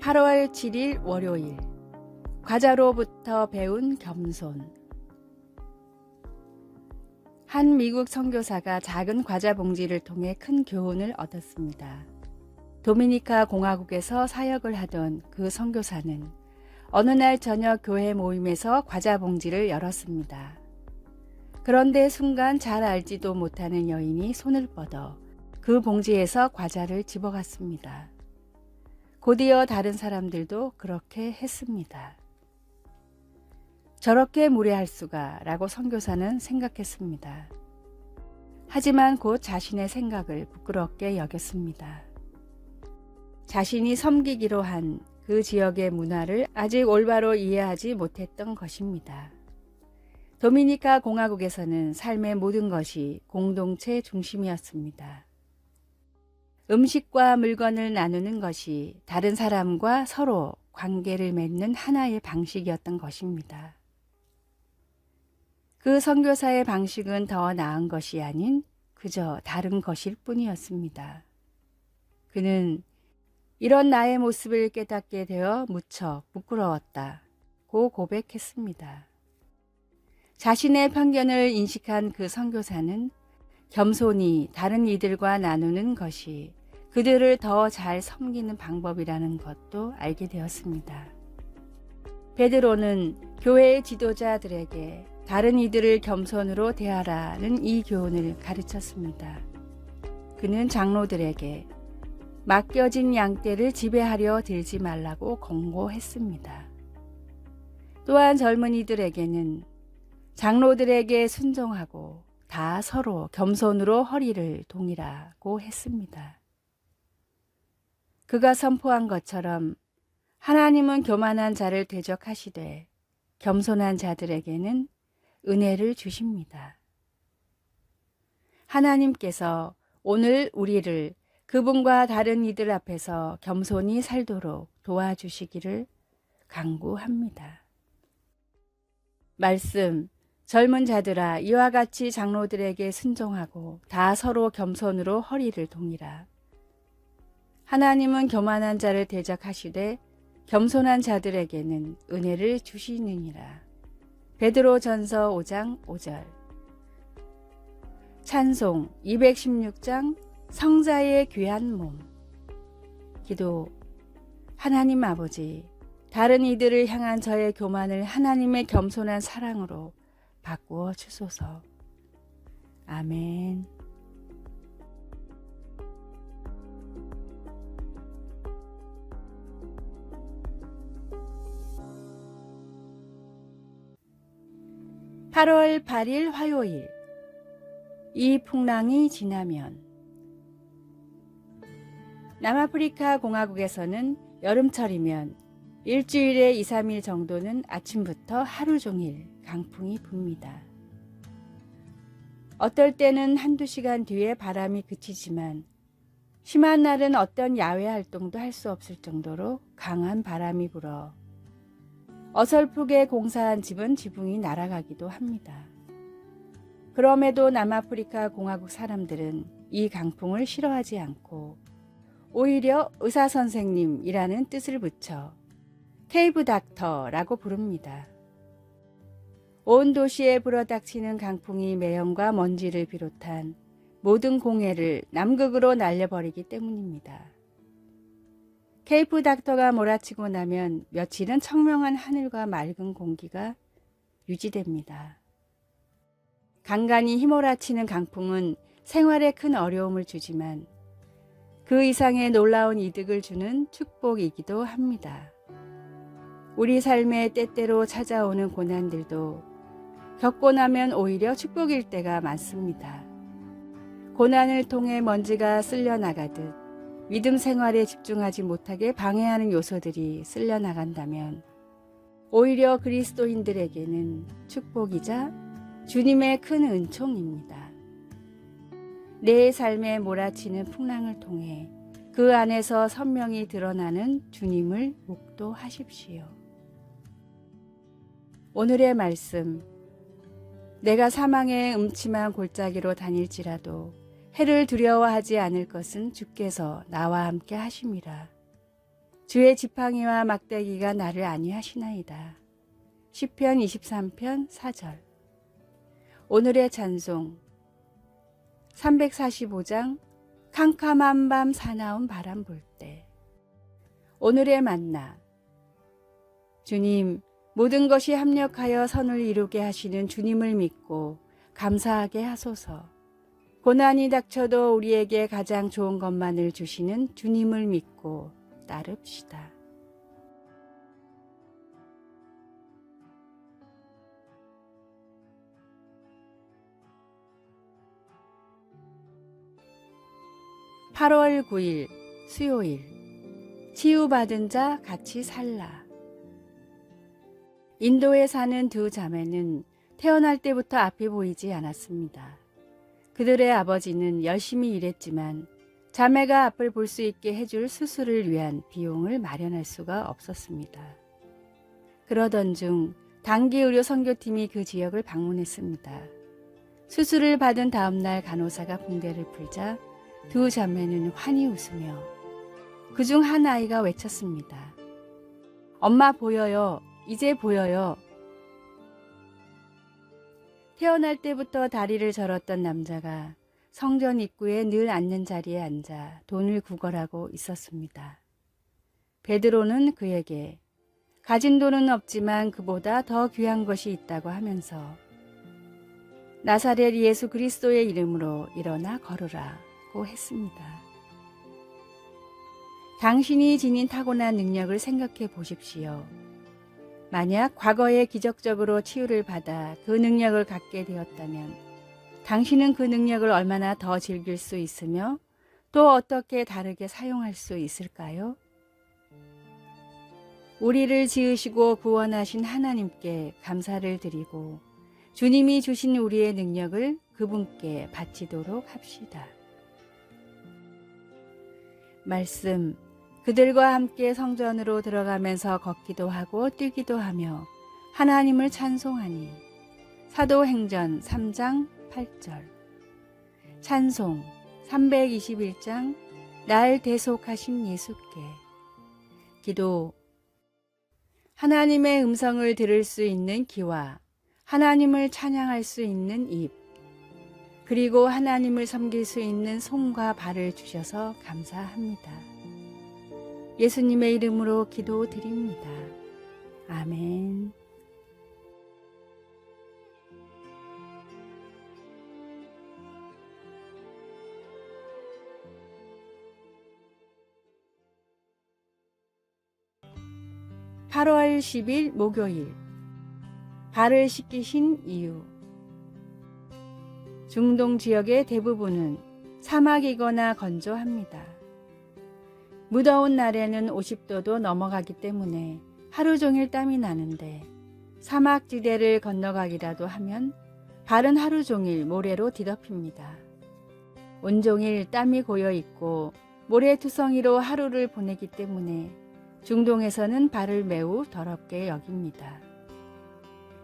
8월 7일 월요일 과자로부터 배운 겸손. 한 미국 선교사가 작은 과자 봉지를 통해 큰 교훈을 얻었습니다. 도미니카 공화국에서 사역을 하던 그 선교사는 어느 날 저녁 교회 모임에서 과자 봉지를 열었습니다. 그런데 순간 잘 알지도 못하는 여인이 손을 뻗어 그 봉지에서 과자를 집어갔습니다. 곧이어 다른 사람들도 그렇게 했습니다. 저렇게 무례할 수가 라고 선교사는 생각했습니다. 하지만 곧 자신의 생각을 부끄럽게 여겼습니다. 자신이 섬기기로 한 그 지역의 문화를 아직 올바로 이해하지 못했던 것입니다. 도미니카 공화국에서는 삶의 모든 것이 공동체 중심이었습니다. 음식과 물건을 나누는 것이 다른 사람과 서로 관계를 맺는 하나의 방식이었던 것입니다. 그 선교사의 방식은 더 나은 것이 아닌 그저 다른 것일 뿐이었습니다. 그는 이런 나의 모습을 깨닫게 되어 무척 부끄러웠다고 고백했습니다. 자신의 편견을 인식한 그 선교사는 겸손히 다른 이들과 나누는 것이 그들을 더 잘 섬기는 방법이라는 것도 알게 되었습니다. 베드로는 교회의 지도자들에게 다른 이들을 겸손으로 대하라는 이 교훈을 가르쳤습니다. 그는 장로들에게 맡겨진 양떼를 지배하려 들지 말라고 권고했습니다. 또한 젊은이들에게는 장로들에게 순종하고 다 서로 겸손으로 허리를 동이라고 했습니다. 그가 선포한 것처럼 하나님은 교만한 자를 대적하시되 겸손한 자들에게는 은혜를 주십니다. 하나님께서 오늘 우리를 그분과 다른 이들 앞에서 겸손히 살도록 도와주시기를 간구합니다. 말씀, 젊은 자들아 이와 같이 장로들에게 순종하고 다 서로 겸손으로 허리를 동이라. 하나님은 교만한 자를 대적하시되 겸손한 자들에게는 은혜를 주시느니라. 베드로전서 5장 5절. 찬송 216장 성자의 귀한 몸. 기도. 하나님 아버지, 다른 이들을 향한 저의 교만을 하나님의 겸손한 사랑으로 바꾸어 주소서. 아멘. (8월 8일) 화요일. 이 풍랑이 지나면. 남아프리카 공화국에서는 여름철이면 일주일에 2, 3일 정도는 아침부터 하루 종일 강풍이 붑니다. 어떨 때는 한두 시간 뒤에 바람이 그치지만 심한 날은 어떤 야외 활동도 할 수 없을 정도로 강한 바람이 불어 어설프게 공사한 집은 지붕이 날아가기도 합니다. 그럼에도 남아프리카 공화국 사람들은 이 강풍을 싫어하지 않고 오히려 의사선생님이라는 뜻을 붙여 케이브 닥터라고 부릅니다. 온 도시에 불어닥치는 강풍이 매연과 먼지를 비롯한 모든 공해를 남극으로 날려버리기 때문입니다. 케이프 닥터가 몰아치고 나면 며칠은 청명한 하늘과 맑은 공기가 유지됩니다. 간간히 휘몰아치는 강풍은 생활에 큰 어려움을 주지만 그 이상의 놀라운 이득을 주는 축복이기도 합니다. 우리 삶에 때때로 찾아오는 고난들도 겪고 나면 오히려 축복일 때가 많습니다. 고난을 통해 먼지가 쓸려나가듯 믿음 생활에 집중하지 못하게 방해하는 요소들이 쓸려나간다면 오히려 그리스도인들에게는 축복이자 주님의 큰 은총입니다. 내 삶에 몰아치는 풍랑을 통해 그 안에서 선명히 드러나는 주님을 목도하십시오. 오늘의 말씀. 내가 사망의 음침한 골짜기로 다닐지라도 해를 두려워하지 않을 것은 주께서 나와 함께 하심이라. 주의 지팡이와 막대기가 나를 안위하시나이다. 시편 23편 4절. 오늘의 찬송 345장 캄캄한 밤 사나운 바람 불 때. 오늘의 만나. 주님, 모든 것이 합력하여 선을 이루게 하시는 주님을 믿고 감사하게 하소서. 고난이 닥쳐도 우리에게 가장 좋은 것만을 주시는 주님을 믿고 따릅시다. (8월 9일) 수요일. 치유받은 자 같이 살라. 인도에 사는 두 자매는 태어날 때부터 앞이 보이지 않았습니다. 그들의 아버지는 열심히 일했지만 자매가 앞을 볼 수 있게 해줄 수술을 위한 비용을 마련할 수가 없었습니다. 그러던 중 단기 의료 선교팀이 그 지역을 방문했습니다. 수술을 받은 다음 날 간호사가 붕대를 풀자 두 자매는 환히 웃으며 그중 한 아이가 외쳤습니다. 엄마 보여요. 이제 보여요. 태어날 때부터 다리를 저렸던 남자가 성전 입구에 늘 앉는 자리에 앉아 돈을 구걸하고 있었습니다. 베드로는 그에게 가진 돈은 없지만 그보다 더 귀한 것이 있다고 하면서 나사렛 예수 그리스도의 이름으로 일어나 걸으라고 했습니다. 당신이 지닌 타고난 능력을 생각해 보십시오. 만약 과거에 기적적으로 치유를 받아 그 능력을 갖게 되었다면 당신은 그 능력을 얼마나 더 즐길 수 있으며 또 어떻게 다르게 사용할 수 있을까요? 우리를 지으시고 구원하신 하나님께 감사를 드리고 주님이 주신 우리의 능력을 그분께 바치도록 합시다. 말씀. 그들과 함께 성전으로 들어가면서 걷기도 하고 뛰기도 하며 하나님을 찬송하니. 사도행전 3장 8절. 찬송 321장 날 대속하신 예수께. 기도. 하나님의 음성을 들을 수 있는 귀와 하나님을 찬양할 수 있는 입, 그리고 하나님을 섬길 수 있는 손과 발을 주셔서 감사합니다. 예수님의 이름으로 기도드립니다. 아멘. (8월 10일) 목요일. 발을 씻기신 이유. 중동 지역의 대부분은 사막이거나 건조합니다. 무더운 날에는 50도도 넘어가기 때문에 하루 종일 땀이 나는데 사막지대를 건너가기라도 하면 발은 하루 종일 모래로 뒤덮입니다. 온종일 땀이 고여 있고 모래투성이로 하루를 보내기 때문에 중동에서는 발을 매우 더럽게 여깁니다.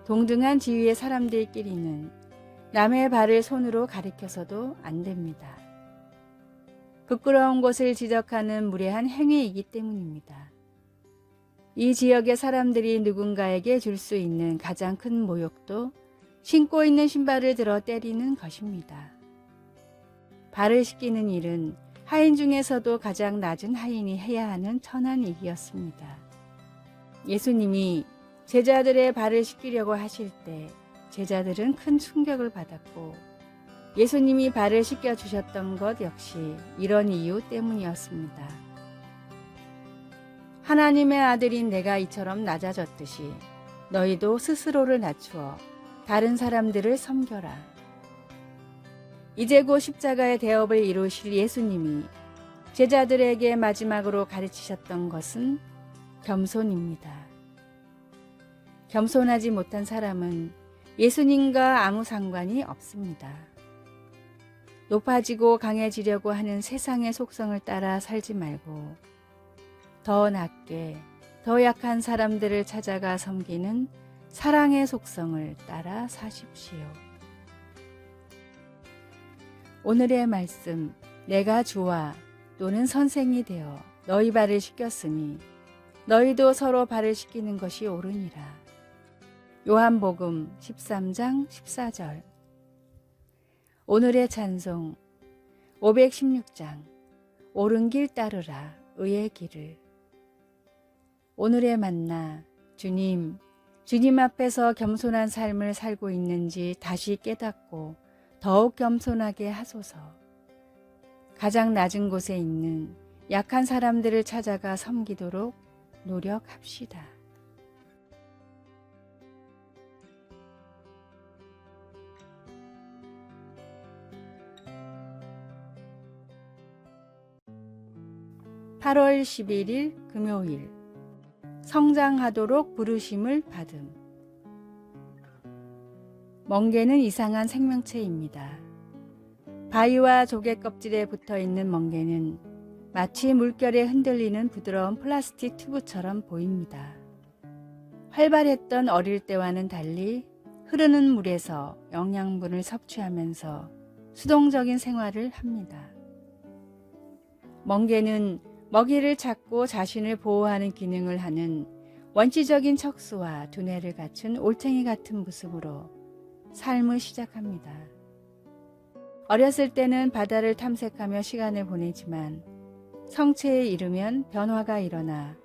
동등한 지위의 사람들끼리는 남의 발을 손으로 가리켜서도 안 됩니다. 부끄러운 곳을 지적하는 무례한 행위이기 때문입니다. 이 지역의 사람들이 누군가에게 줄 수 있는 가장 큰 모욕도 신고 있는 신발을 들어 때리는 것입니다. 발을 씻기는 일은 하인 중에서도 가장 낮은 하인이 해야 하는 천한 일이었습니다. 예수님이 제자들의 발을 씻기려고 하실 때 제자들은 큰 충격을 받았고 예수님이 발을 씻겨주셨던 것 역시 이런 이유 때문이었습니다. 하나님의 아들인 내가 이처럼 낮아졌듯이 너희도 스스로를 낮추어 다른 사람들을 섬겨라. 이제 곧 십자가의 대업을 이루실 예수님이 제자들에게 마지막으로 가르치셨던 것은 겸손입니다. 겸손하지 못한 사람은 예수님과 아무 상관이 없습니다. 높아지고 강해지려고 하는 세상의 속성을 따라 살지 말고 더 낮게, 더 약한 사람들을 찾아가 섬기는 사랑의 속성을 따라 사십시오. 오늘의 말씀. 내가 주와 또는 선생이 되어 너희 발을 씻겼으니 너희도 서로 발을 씻기는 것이 옳으니라. 요한복음 13장 14절. 오늘의 찬송 516장 옳은 길 따르라 의의 길을. 오늘의 만나 주님 앞에서 겸손한 삶을 살고 있는지 다시 깨닫고 더욱 겸손하게 하소서. 가장 낮은 곳에 있는 약한 사람들을 찾아가 섬기도록 노력합시다. (8월 11일) 금요일. 성장하도록 부르심을 받음. 멍게는 이상한 생명체입니다. 바위와 조개 껍질에 붙어있는 멍게는 마치 물결에 흔들리는 부드러운 플라스틱 튜브처럼 보입니다. 활발했던 어릴 때와는 달리 흐르는 물에서 영양분을 섭취하면서 수동적인 생활을 합니다. 멍게는 먹이를 찾고 자신을 보호하는 기능을 하는 원시적인 척수와 두뇌를 갖춘 올챙이 같은 모습으로 삶을 시작합니다. 어렸을 때는 바다를 탐색하며 시간을 보내지만 성체에 이르면 변화가 일어나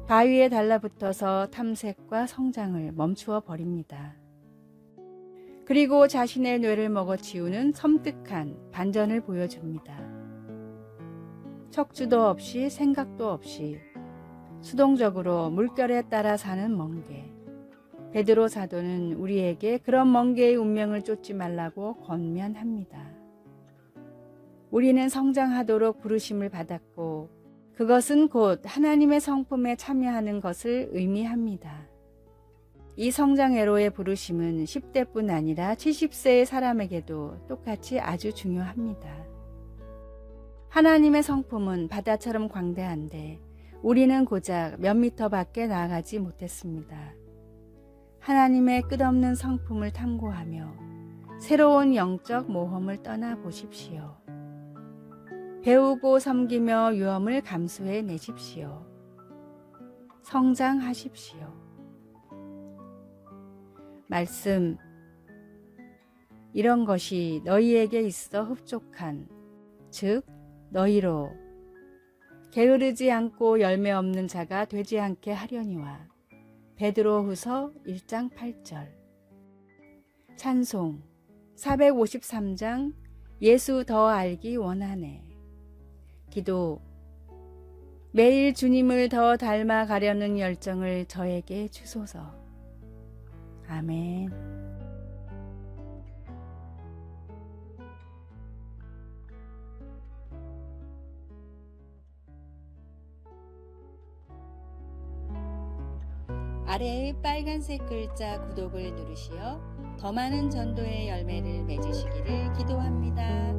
바위에 달라붙어서 탐색과 성장을 멈추어 버립니다. 그리고 자신의 뇌를 먹어치우는 섬뜩한 반전을 보여줍니다. 척추도 없이 생각도 없이 수동적으로 물결에 따라 사는 멍게. 베드로 사도는 우리에게 그런 멍게의 운명을 쫓지 말라고 권면합니다. 우리는 성장하도록 부르심을 받았고 그것은 곧 하나님의 성품에 참여하는 것을 의미합니다. 이 성장애로의 부르심은 10대뿐 아니라 70세의 사람에게도 똑같이 아주 중요합니다. 하나님의 성품은 바다처럼 광대한데 우리는 고작 몇 미터 밖에 나아가지 못했습니다. 하나님의 끝없는 성품을 탐구하며 새로운 영적 모험을 떠나보십시오. 배우고 섬기며 위험을 감수해 내십시오. 성장하십시오. 말씀. 이런 것이 너희에게 있어 흡족한, 즉 너희로 게으르지 않고 열매 없는 자가 되지 않게 하려니와. 베드로후서 1장 8절. 찬송 453장 예수 더 알기 원하네. 기도. 매일 주님을 더 닮아가려는 열정을 저에게 주소서. 아멘. 아래의 빨간색 글자 구독을 누르시어 더 많은 전도의 열매를 맺으시기를 기도합니다.